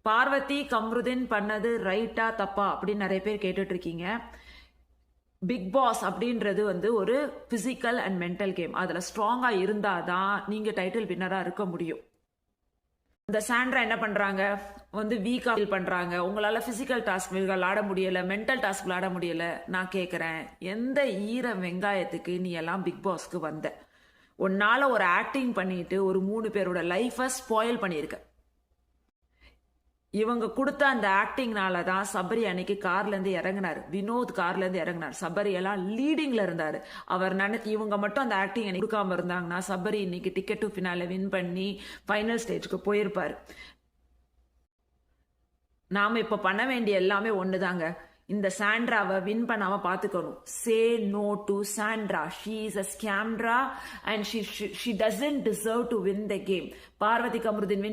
பார்வதி கம்ருதீன் பண்ணது ரைட்டா தப்பா அப்படின்னு நிறைய பேர் கேட்டுட்டு இருக்கீங்க. பிக் பாஸ் அப்படின்றது ஒரு பிசிக்கல் அண்ட் மென்டல் கேம். அதுல ஸ்ட்ராங்கா இருந்தாதான் நீங்க டைட்டில் வின்னரா இருக்க முடியும். இந்த சாண்ட்ரா என்ன பண்றாங்க, வீக்கா ஃபீல் பண்றாங்க. உங்களால பிசிக்கல் டாஸ்க் விளையாட முடியல, மென்டல் டாஸ்க் விளையாட முடியல. நான் கேட்கிறேன், எந்த ஈர வெங்காயத்துக்கு நீ எல்லாம் பிக் பாஸ்க்கு வந்த? உன்னால ஒரு ஆக்டிங் பண்ணிட்டு ஒரு 3 பேரோட லைஃபை ஸ்பாயில் பண்ணியிருக்க. இவங்க கொடுத்த அந்த ஆக்டிங்னால தான் சபரி அன்னைக்கு கார்ல இருந்து இறங்கினாரு. வினோத் கார்ல இருந்து இறங்கினார். சபரி எல்லாம் லீடிங்ல இருந்தாரு. அவர் இவங்க மட்டும் அந்த ஆக்டிங் எனக்கு கொடுக்காம இருந்தாங்கன்னா சபரி இன்னைக்கு டிக்கெட் டு ஃபினால வின் பண்ணி ஃபைனல் ஸ்டேஜ்க்கு போயிருப்பாரு. நாம இப்ப பண்ண வேண்டிய எல்லாமே ஒண்ணுதாங்க. இந்த சாண்ட்ராவை வின் பண்ணாம பாத்துக்கணும். Say no to Sandra. She is a scammer and she doesn't deserve to win the game. Parvathi Kamaruddin win